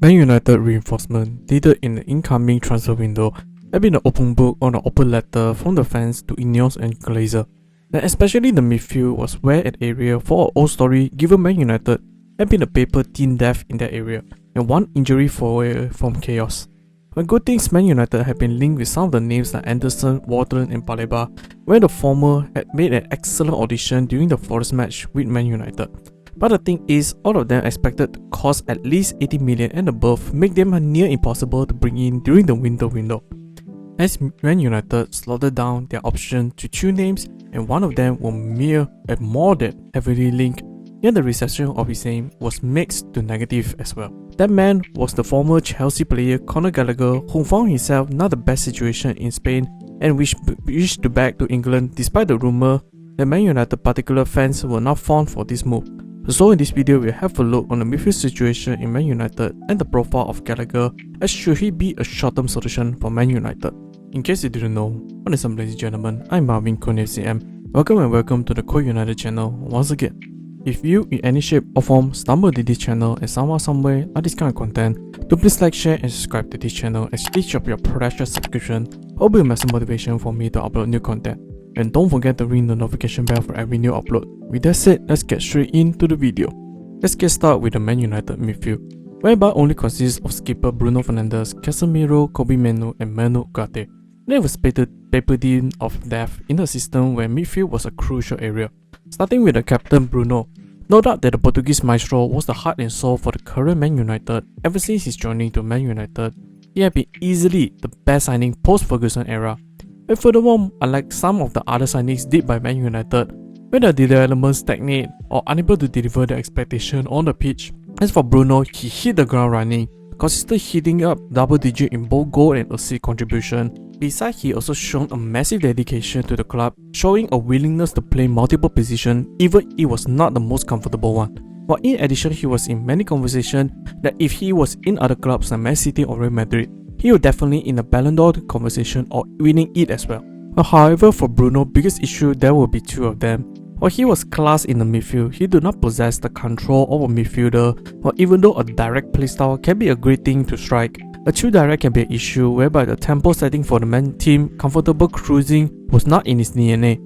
Man United reinforcement needed in the incoming transfer window had been an open book on an open letter from the fans to Ineos and Glazer. And especially the midfield was where an area for an old story given Man United had been a paper thin depth in that area and one injury away from chaos. When good things, Man United had been linked with some of the names like Anderson, Wharton and Paleba, where the former had made an excellent audition during the Forest match with Man United. But the thing is, all of them expected to cost at least 80 million and above, make them near impossible to bring in during the window. As Man United slotted down their option to 2 names, and one of them were mere and more than heavily linked, yet the reception of his name was mixed to negative as well. That man was the former Chelsea player Conor Gallagher, who found himself not the best situation in Spain and wished to back to England despite the rumour that Man United particular fans were not fond for this move. So in this video, we'll have a look on the midfield situation in Man United and the profile of Gallagher, as should he be a short-term solution for Man United. In case you didn't know, what is up ladies and gentlemen, I'm Marvin, codename. Welcome to the Code United channel once again. If you in any shape or form stumbled to this channel and somehow someway like this kind of content, do please like, share and subscribe to this channel, as each of your precious subscription will be a massive motivation for me to upload new content. And don't forget to ring the notification bell for every new upload. With that said, let's get straight into the video. Let's get started with the Man United midfield, whereby only consists of skipper Bruno Fernandes, Casemiro, Kobbie Mainoo and Man Utd. They was paper thin of depth in a system where midfield was a crucial area. Starting with the captain Bruno, no doubt that the Portuguese maestro was the heart and soul for the current Man United. Ever since his joining to Man United, he had been easily the best signing post-Ferguson era. And furthermore, unlike some of the other signings did by Man United, where the development stagnate or unable to deliver the expectation on the pitch, as for Bruno, he hit the ground running, consistently hitting up double digit in both goal and assist contribution. Besides, he also shown a massive dedication to the club, showing a willingness to play multiple positions even if it was not the most comfortable one. While in addition, he was in many conversations that if he was in other clubs like Man City or Real Madrid, he would definitely in the Ballon d'Or conversation or winning it as well. However, for Bruno, biggest issue there will be 2 of them. While he was class in the midfield, he did not possess the control of a midfielder, or even though a direct playstyle can be a great thing to strike, a too direct can be an issue whereby the tempo setting for the man team comfortable cruising was not in his DNA.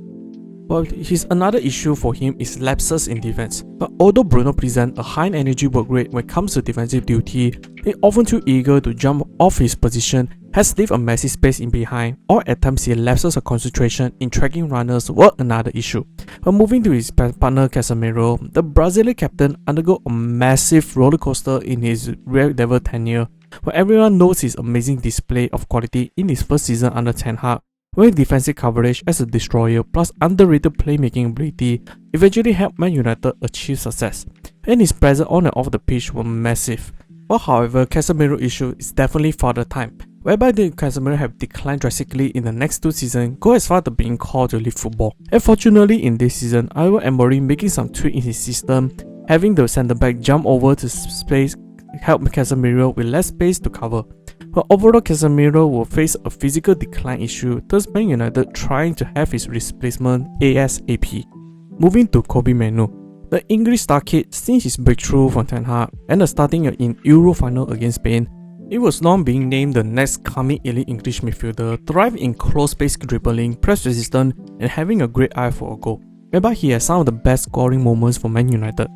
But another issue for him is lapses in defense. But although Bruno presents a high energy work rate when it comes to defensive duty, he often too eager to jump off his position, has left a massive space in behind, or at times he lapses of concentration in tracking runners were another issue. But moving to his partner Casemiro, the Brazilian captain undergo a massive rollercoaster in his Red Devil tenure, where everyone knows his amazing display of quality in his first season under Ten Hag, where defensive coverage as a destroyer plus underrated playmaking ability eventually helped Man United achieve success, and his presence on and off the pitch were massive. But however, Casemiro's issue is definitely father time, whereby the Casemiro have declined drastically in the next 2 seasons, go as far to being called to leave football. And fortunately in this season, Ivan Emery making some tweak in his system, having the centre back jump over to space help Casemiro with less space to cover. But overall, Casemiro will face a physical decline issue, thus Man United trying to have his replacement ASAP. Moving to Kobbie Mainoo, the English star kid, since his breakthrough from Ten Hag and the starting in Euro final against Spain, it was known being named the next coming elite English midfielder, thriving in close space dribbling, press resistant and having a great eye for a goal, whereby he has some of the best scoring moments for Man United.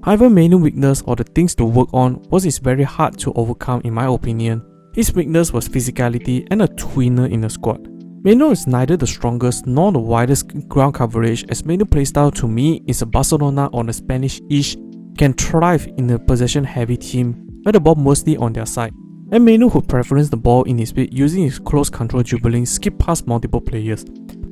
However, Mainoo's weakness or the things to work on was his very hard to overcome in my opinion. His weakness was physicality and a twinner in the squad. Mainoo is neither the strongest nor the widest ground coverage, as Mainoo's playstyle to me is a Barcelona or the Spanish-ish can thrive in a possession-heavy team where the ball mostly on their side. And Mainoo who preference the ball in his speed using his close control dribbling skip past multiple players.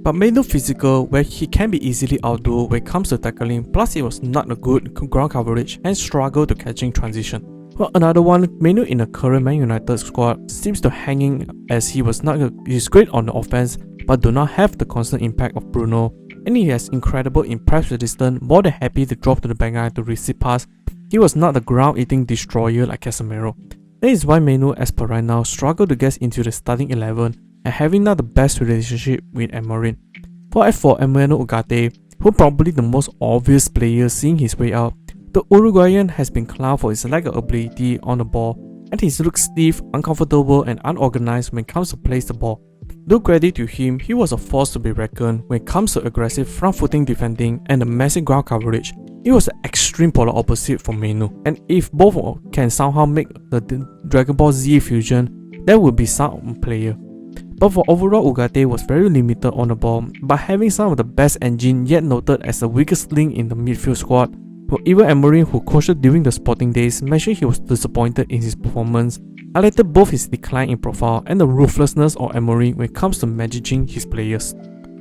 But Mainoo physical where he can be easily outdoed when it comes to tackling, plus he was not a good ground coverage and struggled to catching transition. Well, another one, Mainoo in the current Man United squad seems to hanging as he was he's great on the offense but do not have the constant impact of Bruno, and he has incredible in press resistance, more than happy to drop to the back line to receive pass. He was not the ground eating destroyer like Casemiro. That is why Mainoo as per right now struggled to get into the starting 11 and having not the best relationship with Emery. For Man Utd, who probably the most obvious player seeing his way out, the Uruguayan has been clowned for his lack of ability on the ball, and he looks stiff, uncomfortable and unorganized when it comes to place the ball. Though credit to him, he was a force to be reckoned when it comes to aggressive front-footing defending and the massive ground coverage. He was the extreme polar opposite from Manu, and if both can somehow make the Dragon Ball Z fusion, that would be some player. But for overall, Ugarte was very limited on the ball, but having some of the best engine yet noted as the weakest link in the midfield squad. For even Amorim, who coached during the Sporting days, mentioned he was disappointed in his performance, highlighted both his decline in profile and the ruthlessness of Amorim when it comes to managing his players.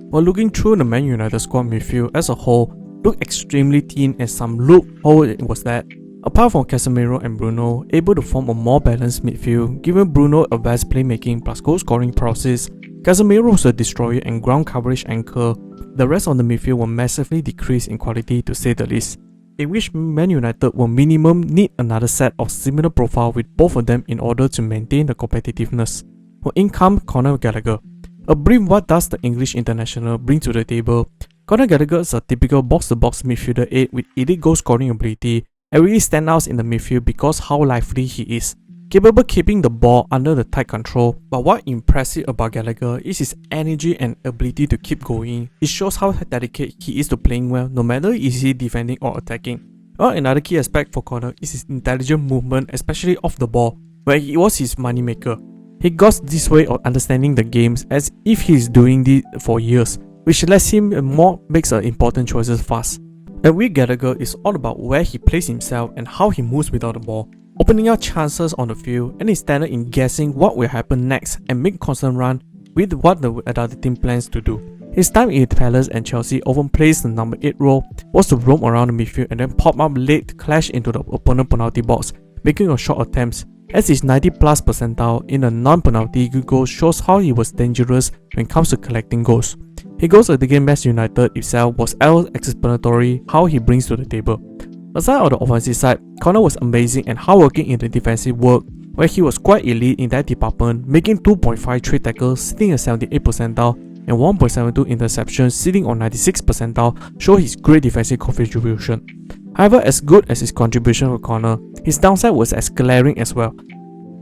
While looking through the Man United squad midfield as a whole, looked extremely thin and some loophole it was that. Apart from Casemiro and Bruno, able to form a more balanced midfield, giving Bruno a vast playmaking plus goal scoring process, Casemiro was a destroyer and ground coverage anchor. The rest of the midfield will massively decrease in quality to say the least, in which Man United will minimum need another set of similar profile with both of them in order to maintain the competitiveness. For in comes Conor Gallagher. A brief what does the English international bring to the table? Conor Gallagher is a typical box-to-box midfielder 8 with elite goal scoring ability and really stands out in the midfield because how lively he is. Capable keeping the ball under the tight control, but what impressive about Gallagher is his energy and ability to keep going. It shows how dedicated he is to playing well, no matter is he defending or attacking. Well, another key aspect for Conor is his intelligent movement, especially off the ball, where he was his moneymaker. He got this way of understanding the games as if he is doing this for years, which lets him makes important choices fast. And with Gallagher, it's all about where he places himself and how he moves without the ball, opening up chances on the field, and his talent in guessing what will happen next and make constant run with what the other team plans to do. His time in Palace and Chelsea often plays the number 8 role, was to roam around the midfield and then pop up late to clash into the opponent penalty box, making a short attempts. As his 90 plus percentile in a non-penalty goal shows how he was dangerous when it comes to collecting goals. His goals against Man United itself was self-explanatory how he brings to the table. Aside of the offensive side, Conor was amazing and hardworking in the defensive work, where he was quite elite in that department, making 2.53 tackles sitting at 78 percentile and 1.72 interceptions sitting on 96 percentile show his great defensive contribution. However, as good as his contribution for Conor, his downside was as glaring as well.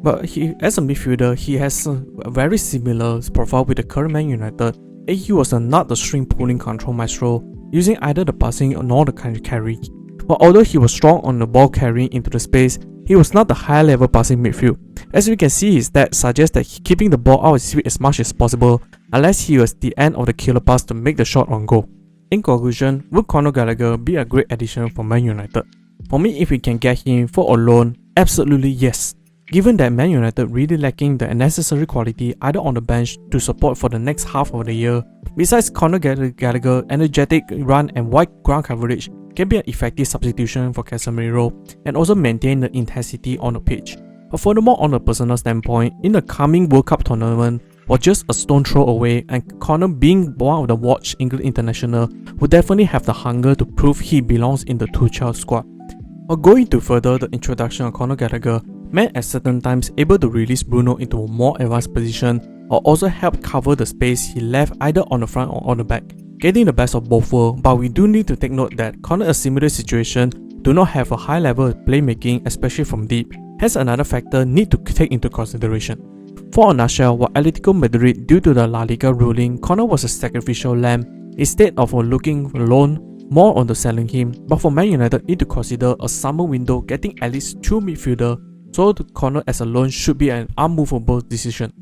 But as a midfielder, he has a very similar profile with the current Man United, and he was not the string pulling control maestro, using either the passing nor the carry. But although he was strong on the ball carrying into the space, he was not the high level passing midfield. As we can see, his stats suggest that he keeping the ball out of his feet as much as possible, unless he was the end of the killer pass to make the shot on goal. In conclusion, would Conor Gallagher be a great addition for Man United? For me, if we can get him for a loan, absolutely yes. Given that Man United really lacking the necessary quality either on the bench to support for the next half of the year, besides Conor Gallagher, energetic run and wide ground coverage can be an effective substitution for Casemiro and also maintain the intensity on the pitch. But furthermore, on a personal standpoint, in the coming World Cup tournament, was just a stone throw away, and Conor, being one of the watched England international, would definitely have the hunger to prove he belongs in the Tuchel squad. Or going to further the introduction of Conor Gallagher, meant at certain times able to release Bruno into a more advanced position, or also help cover the space he left either on the front or on the back, getting the best of both worlds. But we do need to take note that Conor, a similar situation, do not have a high level of playmaking, especially from deep, hence another factor need to take into consideration. For a nutshell, while Atletico Madrid, due to the La Liga ruling, Conor was a sacrificial lamb, instead of looking alone more on the selling him. But for Man United, need to consider a summer window getting at least 2 midfielder, so Conor as a loan should be an unmovable decision.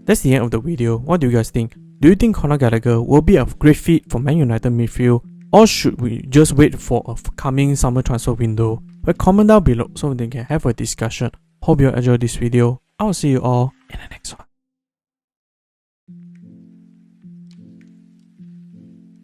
That's the end of the video. What do you guys think? Do you think Conor Gallagher will be a great fit for Man United midfield, or should we just wait for a coming summer transfer window? Well, comment down below so we can have a discussion. Hope you enjoyed this video. I will see you all in the next one.